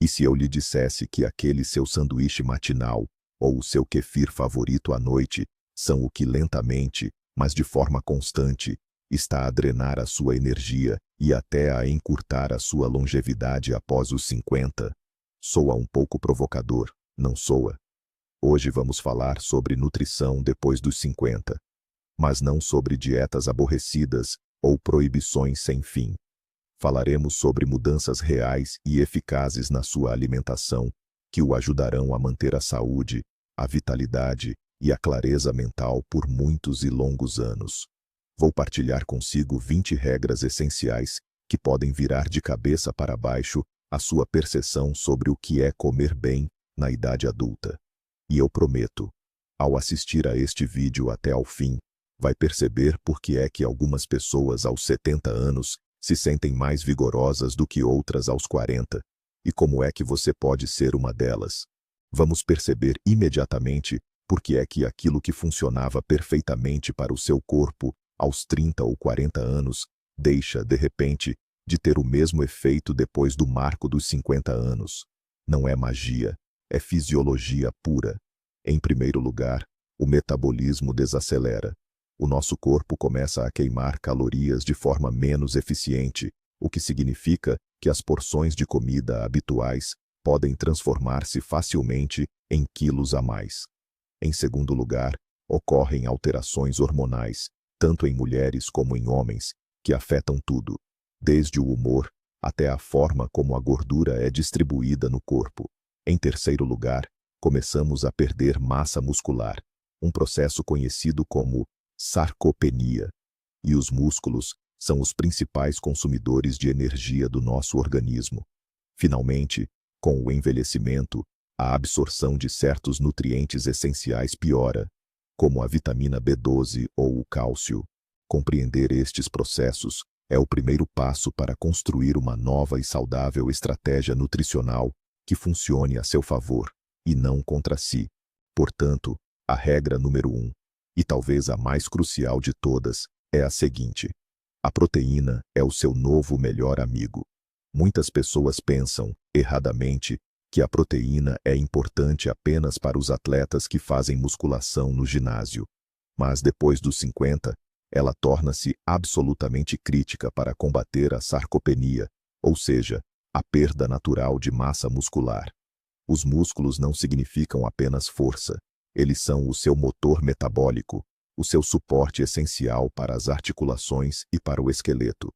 E se eu lhe dissesse que aquele seu sanduíche matinal, ou o seu kefir favorito à noite, são o que lentamente, mas de forma constante, está a drenar a sua energia e até a encurtar a sua longevidade após os 50? Soa um pouco provocador, não soa? Hoje vamos falar sobre nutrição depois dos 50. Mas não sobre dietas aborrecidas ou proibições sem fim. Falaremos sobre mudanças reais e eficazes na sua alimentação, que o ajudarão a manter a saúde, a vitalidade e a clareza mental por muitos e longos anos. Vou partilhar consigo 20 regras essenciais que podem virar de cabeça para baixo a sua percepção sobre o que é comer bem na idade adulta. E eu prometo, ao assistir a este vídeo até ao fim, vai perceber por que é que algumas pessoas aos 70 anos se sentem mais vigorosas do que outras aos 40, e como é que você pode ser uma delas. Vamos perceber imediatamente por que é que aquilo que funcionava perfeitamente para o seu corpo aos 30 ou 40 anos deixa, de repente, de ter o mesmo efeito depois do marco dos 50 anos. Não é magia, é fisiologia pura. Em primeiro lugar, o metabolismo desacelera. O nosso corpo começa a queimar calorias de forma menos eficiente, o que significa que as porções de comida habituais podem transformar-se facilmente em quilos a mais. Em segundo lugar, ocorrem alterações hormonais, tanto em mulheres como em homens, que afetam tudo, desde o humor até a forma como a gordura é distribuída no corpo. Em terceiro lugar, começamos a perder massa muscular, um processo conhecido como sarcopenia, e os músculos são os principais consumidores de energia do nosso organismo. Finalmente, com o envelhecimento, a absorção de certos nutrientes essenciais piora, como a vitamina B12 ou o cálcio. Compreender estes processos é o primeiro passo para construir uma nova e saudável estratégia nutricional que funcione a seu favor, e não contra si. Portanto, a regra número 1, e talvez a mais crucial de todas, é a seguinte: a proteína é o seu novo melhor amigo. Muitas pessoas pensam, erradamente, que a proteína é importante apenas para os atletas que fazem musculação no ginásio. Mas depois dos 50, ela torna-se absolutamente crítica para combater a sarcopenia, ou seja, a perda natural de massa muscular. Os músculos não significam apenas força. Eles são o seu motor metabólico, o seu suporte essencial para as articulações e para o esqueleto.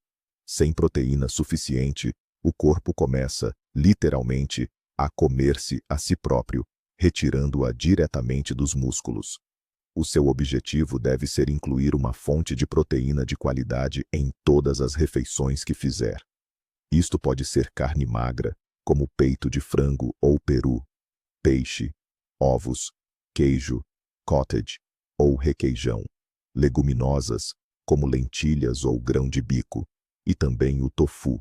Sem proteína suficiente, o corpo começa, literalmente, a comer-se a si próprio, retirando-a diretamente dos músculos. O seu objetivo deve ser incluir uma fonte de proteína de qualidade em todas as refeições que fizer. Isto pode ser carne magra, como peito de frango ou peru, peixe, ovos, queijo, cottage ou requeijão, leguminosas, como lentilhas ou grão de bico, e também o tofu.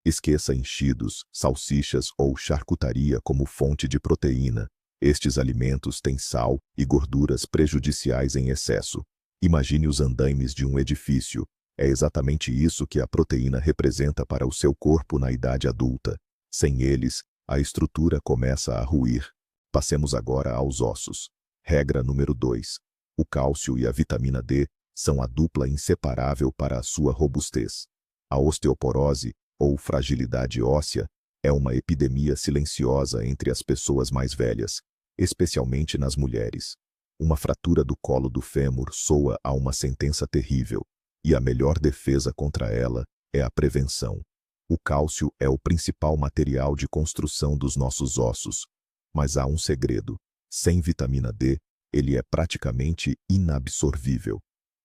Esqueça enchidos, salsichas ou charcutaria como fonte de proteína. Estes alimentos têm sal e gorduras prejudiciais em excesso. Imagine os andaimes de um edifício. É exatamente isso que a proteína representa para o seu corpo na idade adulta. Sem eles, a estrutura começa a ruir. Passemos agora aos ossos. Regra número 2. O cálcio e a vitamina D são a dupla inseparável para a sua robustez. A osteoporose, ou fragilidade óssea, é uma epidemia silenciosa entre as pessoas mais velhas, especialmente nas mulheres. Uma fratura do colo do fêmur soa a uma sentença terrível, e a melhor defesa contra ela é a prevenção. O cálcio é o principal material de construção dos nossos ossos, mas há um segredo: sem vitamina D, ele é praticamente inabsorvível.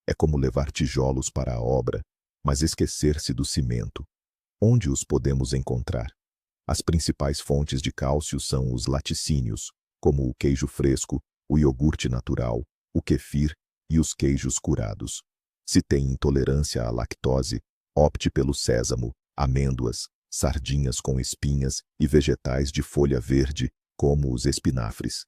É como levar tijolos para a obra, mas esquecer-se do cimento. Onde os podemos encontrar? As principais fontes de cálcio são os laticínios, como o queijo fresco, o iogurte natural, o kefir e os queijos curados. Se tem intolerância à lactose, opte pelo sésamo, amêndoas, sardinhas com espinhas e vegetais de folha verde, como os espinafres.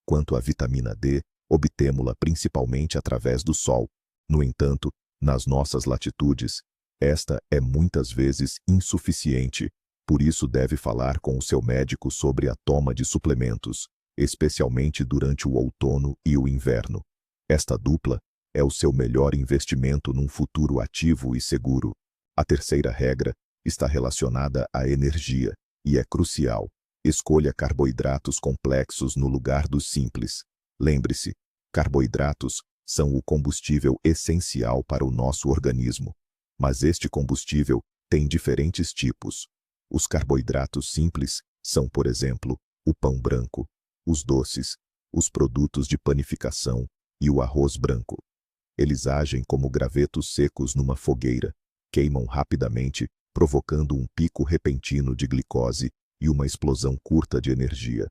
Quanto à vitamina D, obtemo-la principalmente através do sol. No entanto, nas nossas latitudes, esta é muitas vezes insuficiente, Por isso deve falar com o seu médico sobre a toma de suplementos, especialmente durante o outono e o inverno. Esta dupla é o seu melhor investimento num futuro ativo e seguro. A terceira regra está relacionada à energia e é crucial. Escolha carboidratos complexos no lugar dos simples. Lembre-se, carboidratos são o combustível essencial para o nosso organismo. Mas este combustível tem diferentes tipos. Os carboidratos simples são, por exemplo, o pão branco, os doces, os produtos de panificação e o arroz branco. Eles agem como gravetos secos numa fogueira, queimam rapidamente, provocando um pico repentino de glicose e uma explosão curta de energia.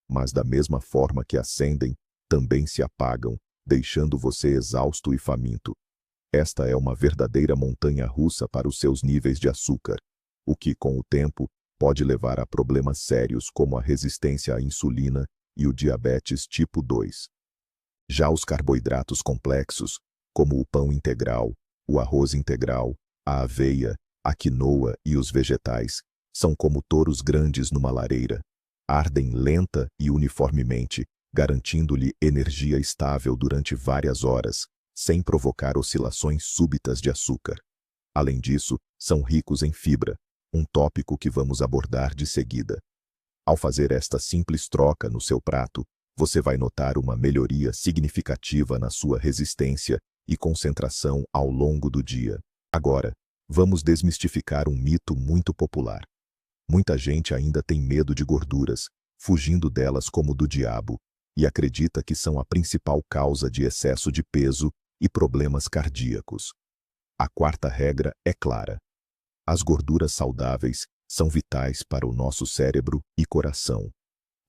Mas da mesma forma que acendem, também se apagam, deixando você exausto e faminto. Esta é uma verdadeira montanha-russa para os seus níveis de açúcar, o que, com o tempo, pode levar a problemas sérios como a resistência à insulina e o diabetes tipo 2. Já os carboidratos complexos, como o pão integral, o arroz integral, a aveia, a quinoa e os vegetais, são como touros grandes numa lareira. Ardem lenta e uniformemente, garantindo-lhe energia estável durante várias horas, sem provocar oscilações súbitas de açúcar. Além disso, são ricos em fibra, um tópico que vamos abordar de seguida. Ao fazer esta simples troca no seu prato, você vai notar uma melhoria significativa na sua resistência e concentração ao longo do dia. Agora, vamos desmistificar um mito muito popular. Muita gente ainda tem medo de gorduras, fugindo delas como do diabo, e acredita que são a principal causa de excesso de peso e problemas cardíacos. A quarta regra é clara. As gorduras saudáveis são vitais para o nosso cérebro e coração.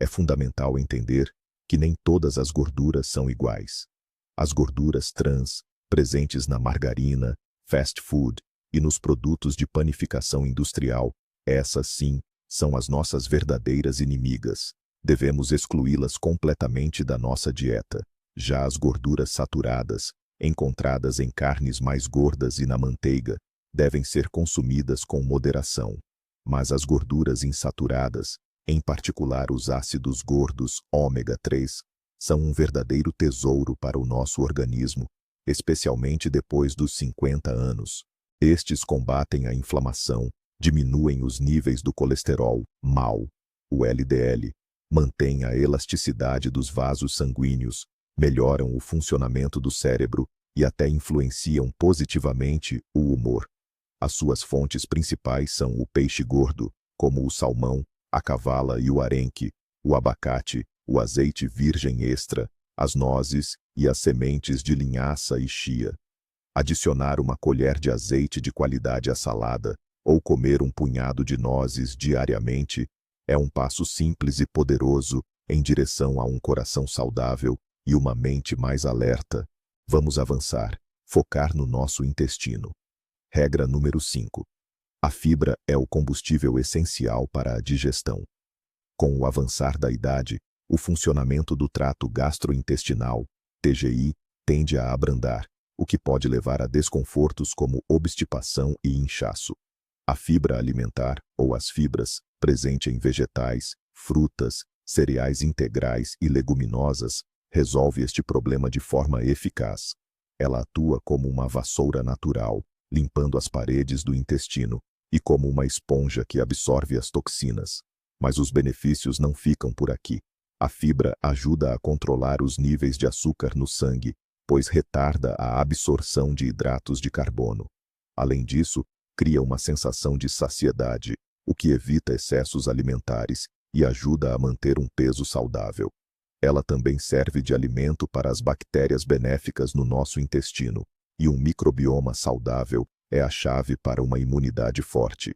É fundamental entender que nem todas as gorduras são iguais. As gorduras trans, presentes na margarina, fast food e nos produtos de panificação industrial, essas sim, são as nossas verdadeiras inimigas. Devemos excluí-las completamente da nossa dieta. Já as gorduras saturadas, encontradas em carnes mais gordas e na manteiga, devem ser consumidas com moderação. Mas as gorduras insaturadas, em particular os ácidos gordos ômega 3, são um verdadeiro tesouro para o nosso organismo, especialmente depois dos 50 anos. Estes combatem a inflamação, diminuem os níveis do colesterol mau, o LDL, mantêm a elasticidade dos vasos sanguíneos, melhoram o funcionamento do cérebro e até influenciam positivamente o humor. As suas fontes principais são o peixe gordo, como o salmão, a cavala e o arenque, o abacate, o azeite virgem extra, as nozes e as sementes de linhaça e chia. Adicionar uma colher de azeite de qualidade à salada ou comer um punhado de nozes diariamente é um passo simples e poderoso em direção a um coração saudável e uma mente mais alerta. Vamos avançar, focar no nosso intestino. Regra número 5. A fibra é o combustível essencial para a digestão. Com o avançar da idade, o funcionamento do trato gastrointestinal, TGI, tende a abrandar, o que pode levar a desconfortos como obstipação e inchaço. A fibra alimentar, ou as fibras, presente em vegetais, frutas, cereais integrais e leguminosas, resolve este problema de forma eficaz. Ela atua como uma vassoura natural, limpando as paredes do intestino, e como uma esponja que absorve as toxinas. Mas os benefícios não ficam por aqui. A fibra ajuda a controlar os níveis de açúcar no sangue, pois retarda a absorção de hidratos de carbono. Além disso, cria uma sensação de saciedade, o que evita excessos alimentares e ajuda a manter um peso saudável. Ela também serve de alimento para as bactérias benéficas no nosso intestino, e um microbioma saudável é a chave para uma imunidade forte.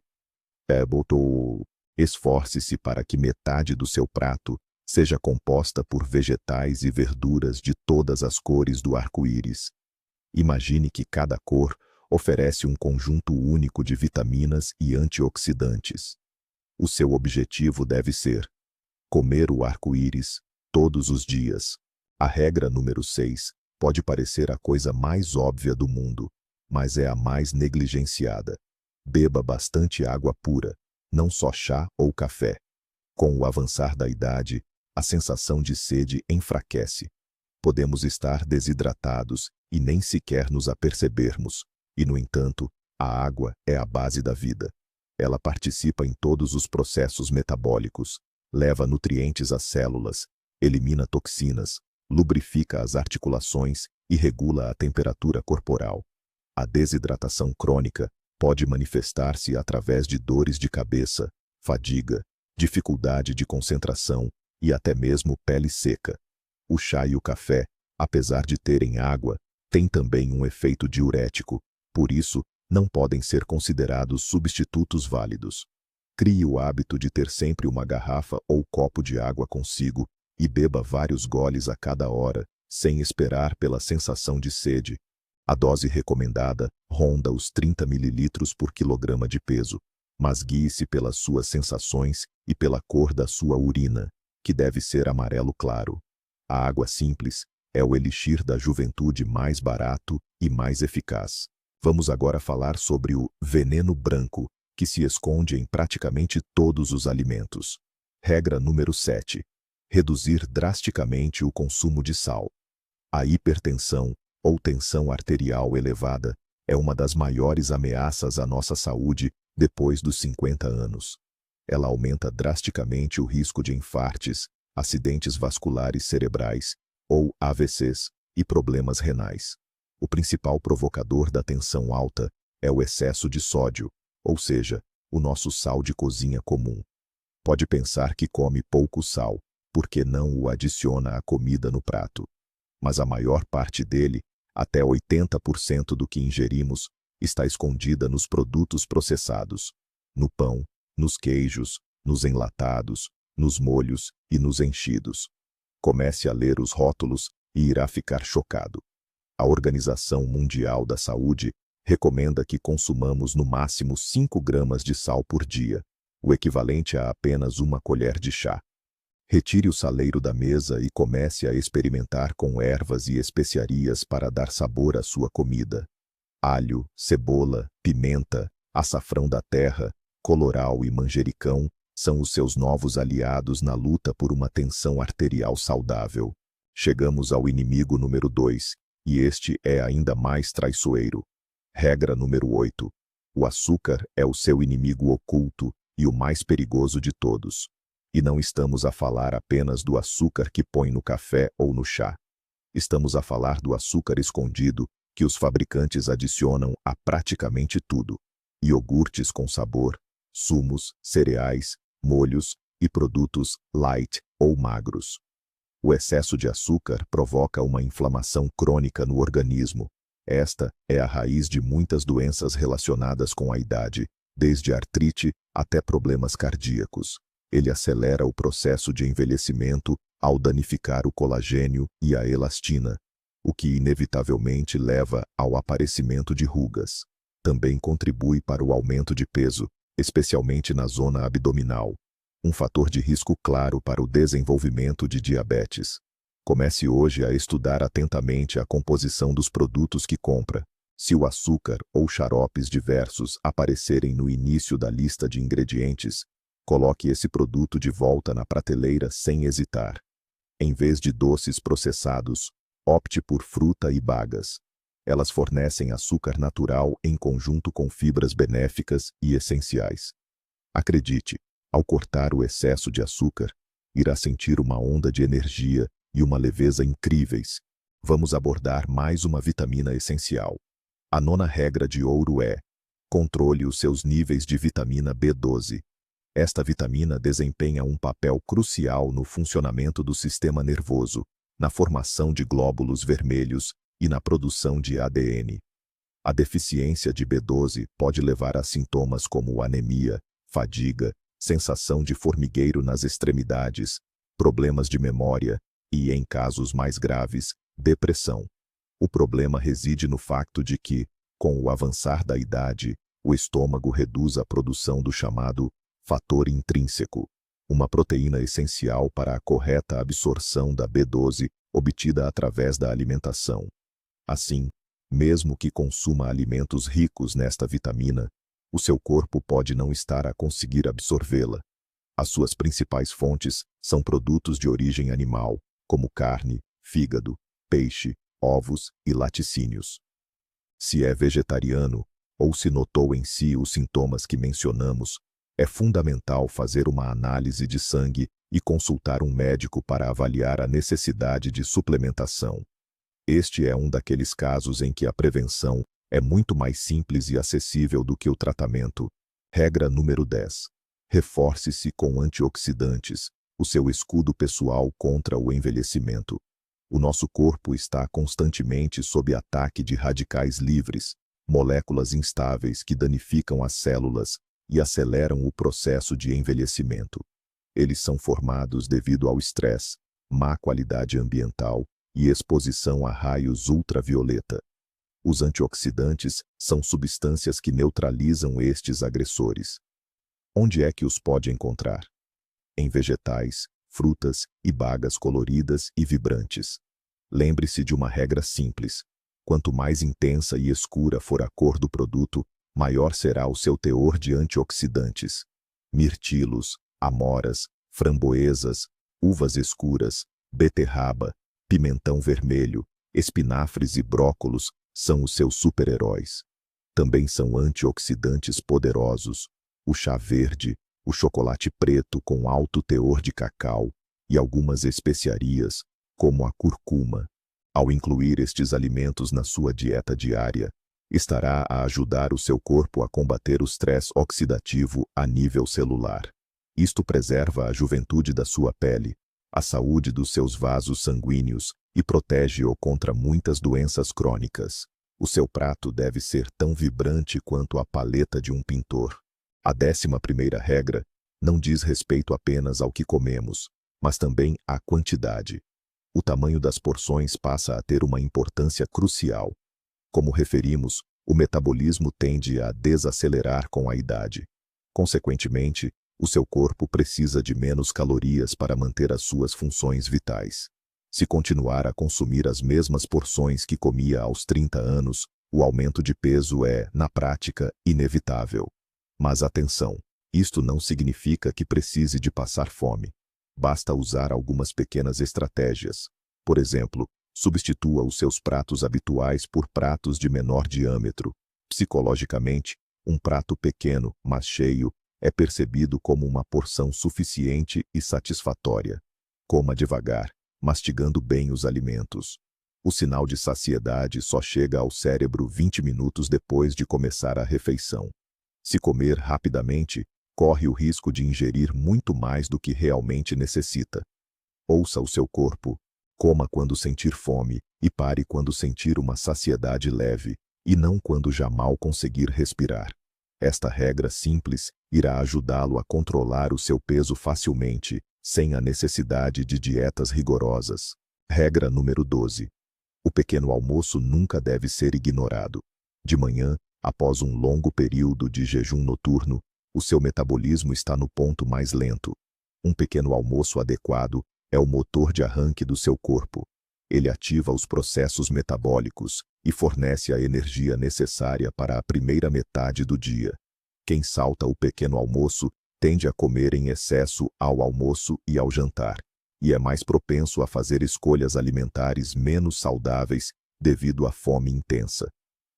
Esforce-se para que metade do seu prato seja composta por vegetais e verduras de todas as cores do arco-íris. Imagine que cada cor oferece um conjunto único de vitaminas e antioxidantes. O seu objetivo deve ser comer o arco-íris todos os dias. A regra número 6 pode parecer a coisa mais óbvia do mundo, mas é a mais negligenciada. Beba bastante água pura. não só chá ou café. Com o avançar da idade, a sensação de sede enfraquece. Podemos estar desidratados e nem sequer nos apercebermos. E, no entanto, a água é a base da vida. Ela participa em todos os processos metabólicos, leva nutrientes às células, elimina toxinas, lubrifica as articulações e regula a temperatura corporal. A desidratação crônica pode manifestar-se através de dores de cabeça, fadiga, dificuldade de concentração e até mesmo pele seca. O chá e o café, apesar de terem água, têm também um efeito diurético, por isso, não podem ser considerados substitutos válidos. Crie o hábito de ter sempre uma garrafa ou copo de água consigo e beba vários goles a cada hora, sem esperar pela sensação de sede. A dose recomendada ronda os 30 ml por quilograma de peso, mas guie-se pelas suas sensações e pela cor da sua urina, que deve ser amarelo claro. A água simples é o elixir da juventude mais barato e mais eficaz. Vamos agora falar sobre o veneno branco, que se esconde em praticamente todos os alimentos. Regra número 7. Reduzir drasticamente o consumo de sal. A hipertensão, ou tensão arterial elevada, é uma das maiores ameaças à nossa saúde depois dos 50 anos. Ela aumenta drasticamente o risco de infartes, acidentes vasculares cerebrais, ou AVCs, e problemas renais. O principal provocador da tensão alta é o excesso de sódio, ou seja, o nosso sal de cozinha comum. Pode pensar que come pouco sal, porque não o adiciona à comida no prato. Mas a maior parte dele, até 80% do que ingerimos, está escondida nos produtos processados, no pão, nos queijos, nos enlatados, nos molhos e nos enchidos. Comece a ler os rótulos e irá ficar chocado. A Organização Mundial da Saúde recomenda que consumamos no máximo 5 gramas de sal por dia, o equivalente a apenas uma colher de chá. Retire o saleiro da mesa e comece a experimentar com ervas e especiarias para dar sabor à sua comida. Alho, cebola, pimenta, açafrão da terra, coloral e manjericão são os seus novos aliados na luta por uma tensão arterial saudável. Chegamos ao inimigo número 2, e este é ainda mais traiçoeiro. Regra número 8. O açúcar é o seu inimigo oculto e o mais perigoso de todos. E não estamos a falar apenas do açúcar que põe no café ou no chá. Estamos a falar do açúcar escondido que os fabricantes adicionam a praticamente tudo. Iogurtes com sabor, sumos, cereais, molhos e produtos light ou magros. O excesso de açúcar provoca uma inflamação crônica no organismo. Esta é a raiz de muitas doenças relacionadas com a idade, desde artrite até problemas cardíacos. Ele acelera o processo de envelhecimento ao danificar o colagênio e a elastina, o que inevitavelmente leva ao aparecimento de rugas. Também contribui para o aumento de peso, especialmente na zona abdominal. Um fator de risco claro para o desenvolvimento de diabetes. Comece hoje a estudar atentamente a composição dos produtos que compra. Se o açúcar ou xaropes diversos aparecerem no início da lista de ingredientes, coloque esse produto de volta na prateleira sem hesitar. Em vez de doces processados, opte por fruta e bagas. Elas fornecem açúcar natural em conjunto com fibras benéficas e essenciais. Acredite, ao cortar o excesso de açúcar, irá sentir uma onda de energia e uma leveza incríveis. Vamos abordar mais uma vitamina essencial. A 9ª regra de ouro é: controle os seus níveis de vitamina B12. Esta vitamina desempenha um papel crucial no funcionamento do sistema nervoso, na formação de glóbulos vermelhos e na produção de ADN. A deficiência de B12 pode levar a sintomas como anemia, fadiga, sensação de formigueiro nas extremidades, problemas de memória e, em casos mais graves, depressão. O problema reside no facto de que, com o avançar da idade, o estômago reduz a produção do chamado fator intrínseco, uma proteína essencial para a correta absorção da B12 obtida através da alimentação. Assim, mesmo que consuma alimentos ricos nesta vitamina, O seu corpo pode não estar a conseguir absorvê-la. As suas principais fontes são produtos de origem animal, como carne, fígado, peixe, ovos e laticínios. Se é vegetariano, ou se notou em si os sintomas que mencionamos, é fundamental fazer uma análise de sangue e consultar um médico para avaliar a necessidade de suplementação. Este é um daqueles casos em que a prevenção é muito mais simples e acessível do que o tratamento. Regra número 10. Reforce-se com antioxidantes, o seu escudo pessoal contra o envelhecimento. O nosso corpo está constantemente sob ataque de radicais livres, moléculas instáveis que danificam as células e aceleram o processo de envelhecimento. Eles são formados devido ao estresse, má qualidade ambiental e exposição a raios ultravioleta. Os antioxidantes são substâncias que neutralizam estes agressores. Onde é que os pode encontrar? Em vegetais, frutas e bagas coloridas e vibrantes. Lembre-se de uma regra simples: quanto mais intensa e escura for a cor do produto, maior será o seu teor de antioxidantes. Mirtilos, amoras, framboesas, uvas escuras, beterraba, pimentão vermelho, espinafres e brócolos são os seus super-heróis. Também são antioxidantes poderosos o chá verde, o chocolate preto com alto teor de cacau e algumas especiarias, como a curcuma. Ao incluir estes alimentos na sua dieta diária, estará a ajudar o seu corpo a combater o estresse oxidativo a nível celular. Isto preserva a juventude da sua pele, a saúde dos seus vasos sanguíneos e protege-o contra muitas doenças crônicas. O seu prato deve ser tão vibrante quanto a paleta de um pintor. A 11ª regra não diz respeito apenas ao que comemos, mas também à quantidade. O tamanho das porções passa a ter uma importância crucial. Como referimos, o metabolismo tende a desacelerar com a idade. Consequentemente, o seu corpo precisa de menos calorias para manter as suas funções vitais. Se continuar a consumir as mesmas porções que comia aos 30 anos, o aumento de peso é, na prática, inevitável. Mas atenção, isto não significa que precise de passar fome. Basta usar algumas pequenas estratégias. Por exemplo, substitua os seus pratos habituais por pratos de menor diâmetro. Psicologicamente, um prato pequeno, mas cheio, é percebido como uma porção suficiente e satisfatória. Coma devagar, mastigando bem os alimentos. O sinal de saciedade só chega ao cérebro 20 minutos depois de começar a refeição. Se comer rapidamente, corre o risco de ingerir muito mais do que realmente necessita. Ouça o seu corpo. Coma quando sentir fome e pare quando sentir uma saciedade leve, e não quando já mal conseguir respirar. Esta regra simples irá ajudá-lo a controlar o seu peso facilmente, sem a necessidade de dietas rigorosas. Regra número 12. O pequeno almoço nunca deve ser ignorado. De manhã, após um longo período de jejum noturno, o seu metabolismo está no ponto mais lento. Um pequeno almoço adequado é o motor de arranque do seu corpo. Ele ativa os processos metabólicos e fornece a energia necessária para a primeira metade do dia. Quem salta o pequeno almoço tende a comer em excesso ao almoço e ao jantar, e é mais propenso a fazer escolhas alimentares menos saudáveis devido à fome intensa.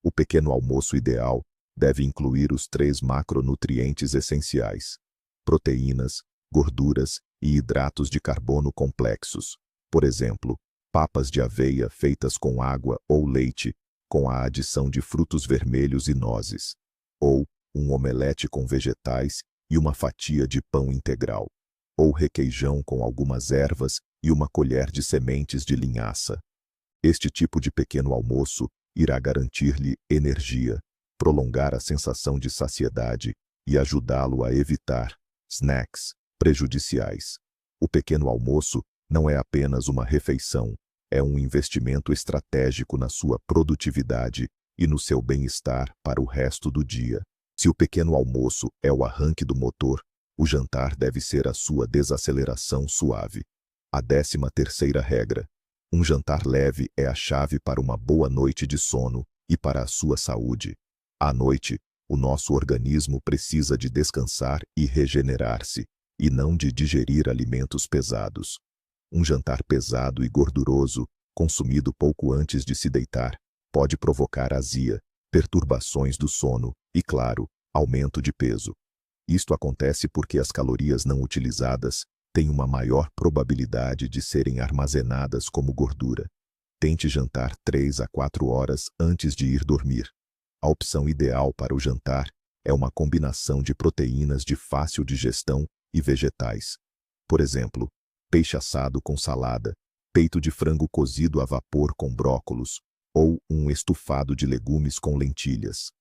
O pequeno almoço ideal deve incluir os 3 macronutrientes essenciais: proteínas, gorduras e hidratos de carbono complexos. Por exemplo, papas de aveia feitas com água ou leite, com a adição de frutos vermelhos e nozes. Ou um omelete com vegetais e uma fatia de pão integral. Ou requeijão com algumas ervas e uma colher de sementes de linhaça. Este tipo de pequeno almoço irá garantir-lhe energia, prolongar a sensação de saciedade e ajudá-lo a evitar snacks prejudiciais. O pequeno almoço não é apenas uma refeição, é um investimento estratégico na sua produtividade e no seu bem-estar para o resto do dia. Se o pequeno almoço é o arranque do motor, o jantar deve ser a sua desaceleração suave. A 13ª regra. Um jantar leve é a chave para uma boa noite de sono e para a sua saúde. À noite, O nosso organismo precisa de descansar e regenerar-se, e não de digerir alimentos pesados. Um jantar pesado e gorduroso, consumido pouco antes de se deitar, pode provocar azia, perturbações do sono e, claro, aumento de peso. Isto acontece porque as calorias não utilizadas têm uma maior probabilidade de serem armazenadas como gordura. Tente jantar 3 a 4 horas antes de ir dormir. A opção ideal para o jantar é uma combinação de proteínas de fácil digestão e vegetais. Por exemplo, peixe assado com salada, peito de frango cozido a vapor com brócolos, ou um estufado de legumes com lentilhas.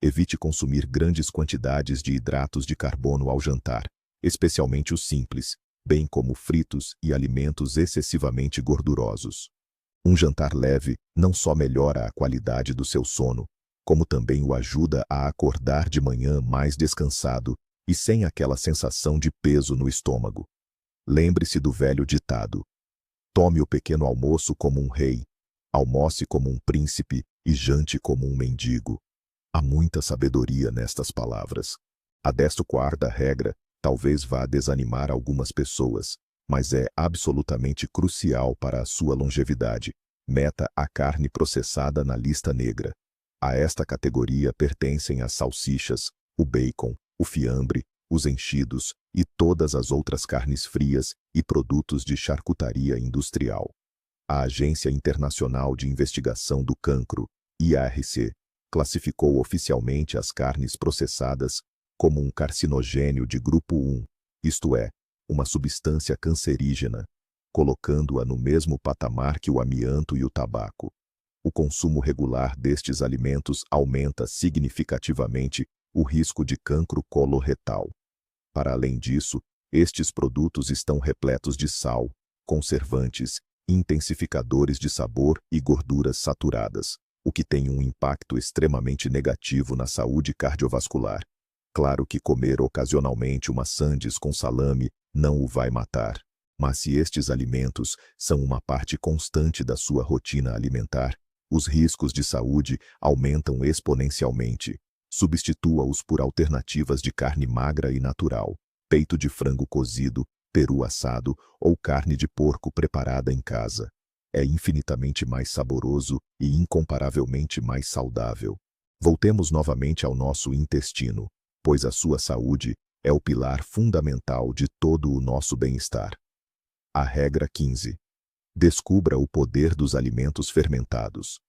Evite consumir grandes quantidades de hidratos de carbono ao jantar, especialmente os simples, bem como fritos e alimentos excessivamente gordurosos. Um jantar leve não só melhora a qualidade do seu sono, como também o ajuda a acordar de manhã mais descansado e sem aquela sensação de peso no estômago. Lembre-se do velho ditado: tome o pequeno almoço como um rei, almoce como um príncipe e jante como um mendigo. Há muita sabedoria nestas palavras. A 14ª regra talvez vá desanimar algumas pessoas, mas é absolutamente crucial para a sua longevidade. Meta a carne processada na lista negra. A esta categoria pertencem as salsichas, o bacon, o fiambre, os enchidos e todas as outras carnes frias e produtos de charcutaria industrial. A Agência Internacional de Investigação do Cancro, IARC, classificou oficialmente as carnes processadas como um carcinogênio de grupo 1, isto é, uma substância cancerígena, colocando-a no mesmo patamar que o amianto e o tabaco. O consumo regular destes alimentos aumenta significativamente o risco de cancro coloretal. Para além disso, estes produtos estão repletos de sal, conservantes, intensificadores de sabor e gorduras saturadas, o que tem um impacto extremamente negativo na saúde cardiovascular. Claro que comer ocasionalmente uma sandes com salame não o vai matar, mas se estes alimentos são uma parte constante da sua rotina alimentar, os riscos de saúde aumentam exponencialmente. Substitua-os por alternativas de carne magra e natural, peito de frango cozido, peru assado ou carne de porco preparada em casa. É infinitamente mais saboroso e incomparavelmente mais saudável. Voltemos novamente ao nosso intestino, pois a sua saúde é o pilar fundamental de todo o nosso bem-estar. A regra 15. Descubra o poder dos alimentos fermentados.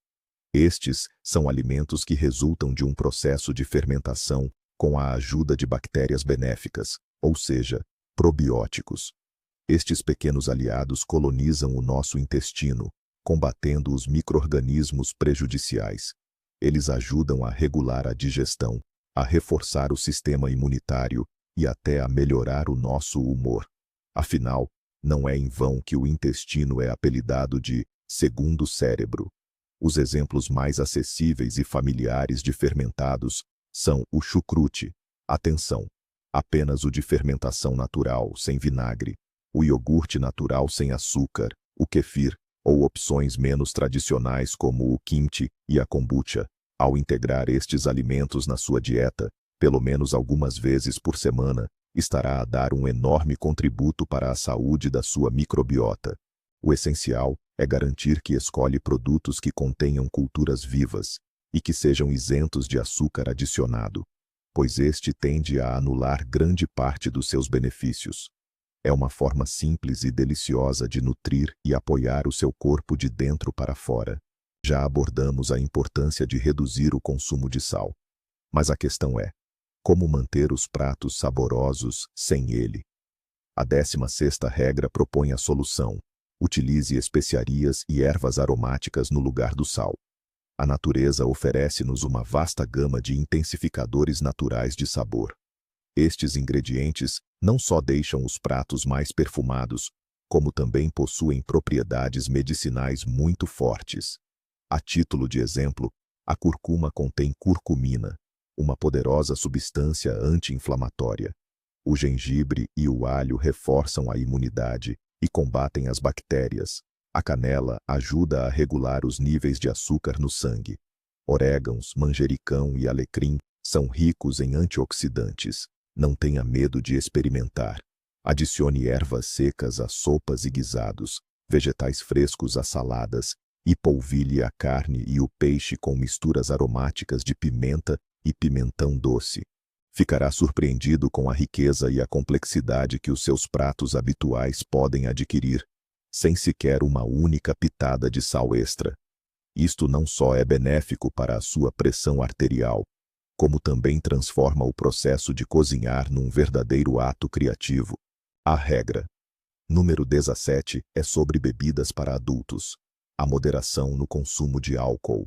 Estes são alimentos que resultam de um processo de fermentação com a ajuda de bactérias benéficas, ou seja, probióticos. Estes pequenos aliados colonizam o nosso intestino, combatendo os micro-organismos prejudiciais. Eles ajudam a regular a digestão, a reforçar o sistema imunitário e até a melhorar o nosso humor. Afinal, não é em vão que o intestino é apelidado de segundo cérebro. Os exemplos mais acessíveis e familiares de fermentados são o chucrute, atenção, apenas o de fermentação natural, sem vinagre, o iogurte natural sem açúcar, o kefir, ou opções menos tradicionais como o kimchi e a kombucha. Ao integrar estes alimentos na sua dieta, pelo menos algumas vezes por semana, estará a dar um enorme contributo para a saúde da sua microbiota. O essencial é garantir que escolhe produtos que contenham culturas vivas e que sejam isentos de açúcar adicionado, pois este tende a anular grande parte dos seus benefícios. É uma forma simples e deliciosa de nutrir e apoiar o seu corpo de dentro para fora. Já abordamos a importância de reduzir o consumo de sal. Mas a questão é: como manter os pratos saborosos sem ele? A 16ª regra propõe a solução: utilize especiarias e ervas aromáticas no lugar do sal. A natureza oferece-nos uma vasta gama de intensificadores naturais de sabor. Estes ingredientes não só deixam os pratos mais perfumados, como também possuem propriedades medicinais muito fortes. A título de exemplo, a cúrcuma contém curcumina, uma poderosa substância anti-inflamatória. O gengibre e o alho reforçam a imunidade e combatem as bactérias. A canela ajuda a regular os níveis de açúcar no sangue. Orégãos, manjericão e alecrim São ricos em antioxidantes. Não tenha medo de experimentar. Adicione ervas secas a sopas e guisados, vegetais frescos a saladas, e polvilhe a carne e o peixe com misturas aromáticas de pimenta e pimentão doce. Ficará surpreendido com a riqueza e a complexidade que os seus pratos habituais podem adquirir, sem sequer uma única pitada de sal extra. Isto não só é benéfico para a sua pressão arterial, como também transforma o processo de cozinhar num verdadeiro ato criativo. A regra número 17 é sobre bebidas para adultos. A moderação no consumo de álcool.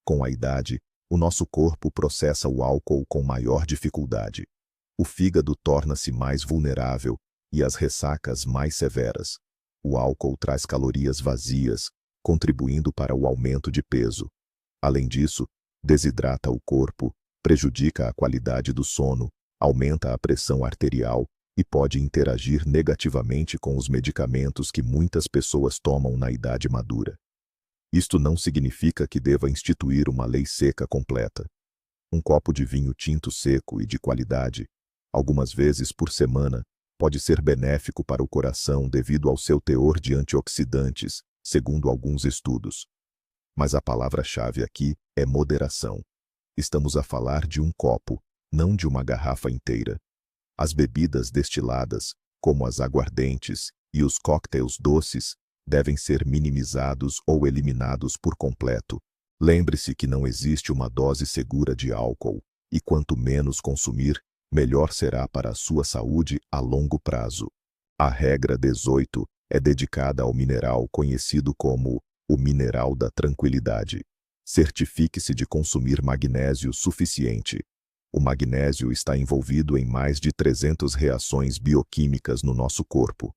Com a idade, o nosso corpo processa o álcool com maior dificuldade. O fígado torna-se mais vulnerável e as ressacas mais severas. O álcool traz calorias vazias, contribuindo para o aumento de peso. Além disso, desidrata o corpo, prejudica a qualidade do sono, aumenta a pressão arterial e pode interagir negativamente com os medicamentos que muitas pessoas tomam na idade madura. Isto não significa que deva instituir uma lei seca completa. Um copo de vinho tinto seco e de qualidade, algumas vezes por semana, pode ser benéfico para o coração devido ao seu teor de antioxidantes, segundo alguns estudos. Mas a palavra-chave aqui é moderação. Estamos a falar de um copo, não de uma garrafa inteira. As bebidas destiladas, como as aguardentes e os coquetéis doces, devem ser minimizados ou eliminados por completo. Lembre-se que não existe uma dose segura de álcool, e quanto menos consumir, melhor será para a sua saúde a longo prazo. A regra 18 é dedicada ao mineral conhecido como o mineral da tranquilidade. Certifique-se de consumir magnésio suficiente. O magnésio está envolvido em mais de 300 reações bioquímicas no nosso corpo.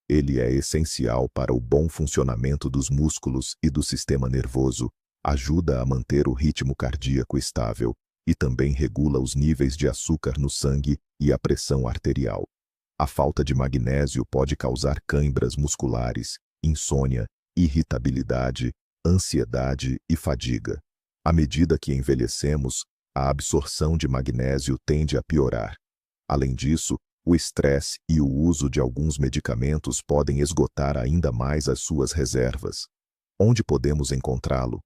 Ele é essencial para o bom funcionamento dos músculos e do sistema nervoso, ajuda a manter o ritmo cardíaco estável e também regula os níveis de açúcar no sangue e a pressão arterial. A falta de magnésio pode causar câimbras musculares, insônia, irritabilidade, ansiedade e fadiga. À medida que envelhecemos, a absorção de magnésio tende a piorar. Além disso, o estresse e o uso de alguns medicamentos podem esgotar ainda mais as suas reservas. Onde podemos encontrá-lo?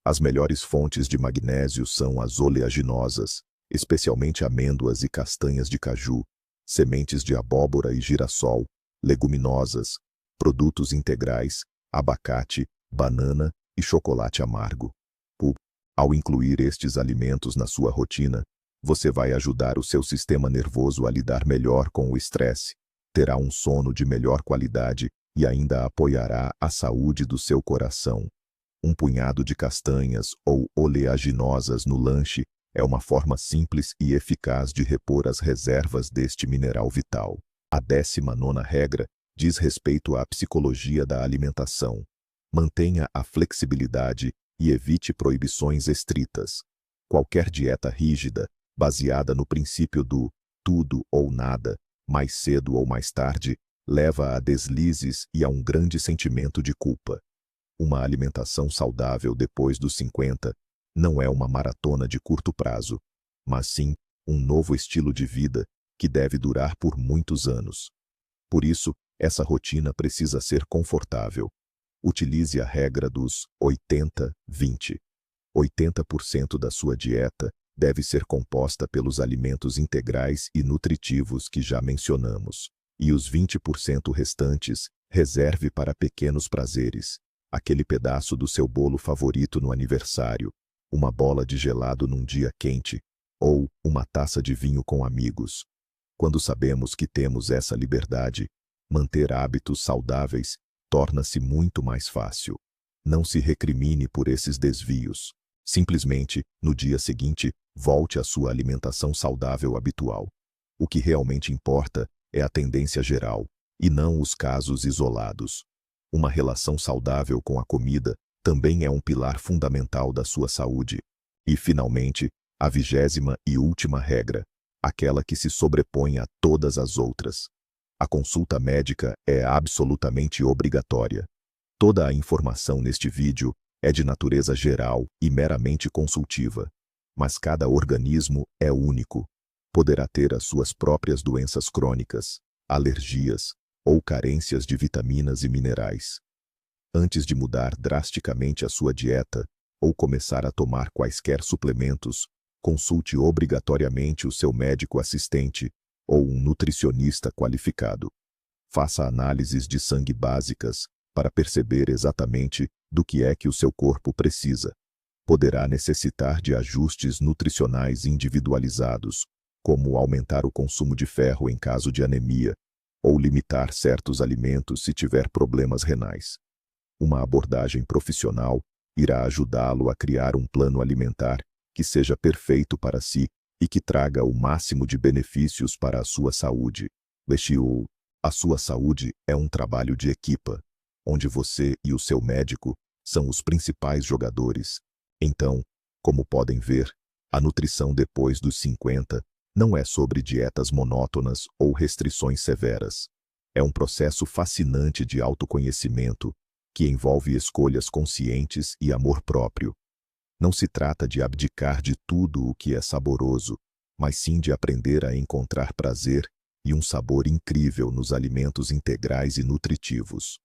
As melhores fontes de magnésio são as oleaginosas, especialmente amêndoas e castanhas de caju, sementes de abóbora e girassol, leguminosas, produtos integrais, abacate, banana e chocolate amargo. Ao incluir estes alimentos na sua rotina, você vai ajudar o seu sistema nervoso a lidar melhor com o estresse, terá um sono de melhor qualidade e ainda apoiará a saúde do seu coração. Um punhado de castanhas ou oleaginosas no lanche é uma forma simples e eficaz de repor as reservas deste mineral vital. A 19ª regra diz respeito à psicologia da alimentação. Mantenha a flexibilidade e evite proibições estritas. Qualquer dieta rígida, baseada no princípio do tudo ou nada, mais cedo ou mais tarde, leva a deslizes e a um grande sentimento de culpa. Uma alimentação saudável depois dos 50 não é uma maratona de curto prazo, mas sim um novo estilo de vida que deve durar por muitos anos. Por isso, essa rotina precisa ser confortável. Utilize a regra dos 80-20. 80% da sua dieta deve ser composta pelos alimentos integrais e nutritivos que já mencionamos, e os 20% restantes reserve para pequenos prazeres, aquele pedaço do seu bolo favorito no aniversário, uma bola de gelado num dia quente, ou uma taça de vinho com amigos. Quando sabemos que temos essa liberdade, manter hábitos saudáveis torna-se muito mais fácil. Não se recrimine por esses desvios. Simplesmente, no dia seguinte, volte à sua alimentação saudável habitual. O que realmente importa é a tendência geral, e não os casos isolados. Uma relação saudável com a comida também é um pilar fundamental da sua saúde. E, finalmente, a 20ª e última regra, aquela que se sobrepõe a todas as outras. A consulta médica é absolutamente obrigatória. Toda a informação neste vídeo é de natureza geral e meramente consultiva. mas cada organismo é único. Poderá ter as suas próprias doenças crônicas, alergias ou carências de vitaminas e minerais. Antes de mudar drasticamente a sua dieta ou começar a tomar quaisquer suplementos, consulte obrigatoriamente o seu médico assistente ou um nutricionista qualificado. Faça análises de sangue básicas para perceber exatamente do que é que o seu corpo precisa. Poderá necessitar de ajustes nutricionais individualizados, como aumentar o consumo de ferro em caso de anemia, ou limitar certos alimentos se tiver problemas renais. Uma abordagem profissional irá ajudá-lo a criar um plano alimentar que seja perfeito para si e que traga o máximo de benefícios para a sua saúde. Lexiu, a sua saúde é um trabalho de equipa, onde você e o seu médico são os principais jogadores. Então, como podem ver, a nutrição depois dos 50 não é sobre dietas monótonas ou restrições severas. É um processo fascinante de autoconhecimento que envolve escolhas conscientes e amor próprio. Não se trata de abdicar de tudo o que é saboroso, mas sim de aprender a encontrar prazer e um sabor incrível nos alimentos integrais e nutritivos.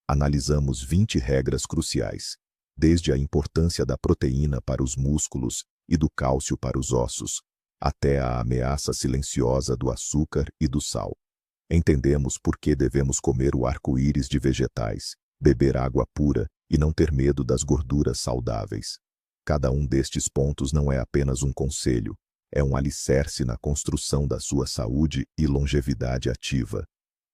Analisamos 20 regras cruciais, desde a importância da proteína para os músculos e do cálcio para os ossos, até a ameaça silenciosa do açúcar e do sal. Entendemos por que devemos comer o arco-íris de vegetais, beber água pura e não ter medo das gorduras saudáveis. Cada um destes pontos não é apenas um conselho, é um alicerce na construção da sua saúde e longevidade ativa.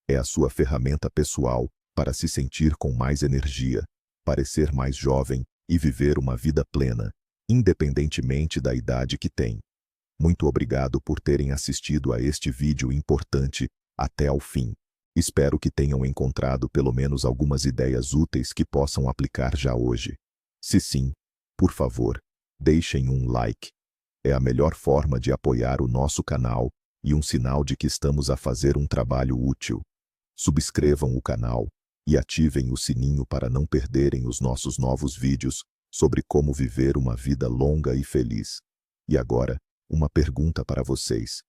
É a sua ferramenta pessoal para se sentir com mais energia, parecer mais jovem e viver uma vida plena, independentemente da idade que tem. Muito obrigado por terem assistido a este vídeo importante até ao fim. Espero que tenham encontrado pelo menos algumas ideias úteis que possam aplicar já hoje. Se sim, por favor, deixem um like. É a melhor forma de apoiar o nosso canal e um sinal de que estamos a fazer um trabalho útil. Subscrevam o canal e ativem o sininho para não perderem os nossos novos vídeos sobre como viver uma vida longa e feliz. E agora, uma pergunta para vocês.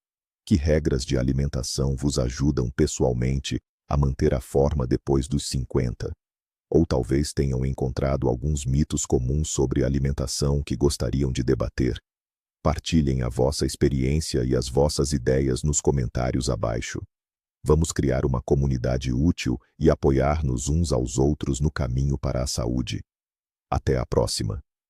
Que regras de alimentação vos ajudam pessoalmente a manter a forma depois dos 50? Ou talvez tenham encontrado alguns mitos comuns sobre alimentação que gostariam de debater? Partilhem a vossa experiência e as vossas ideias nos comentários abaixo. Vamos criar uma comunidade útil e apoiar-nos uns aos outros no caminho para a saúde. Até a próxima!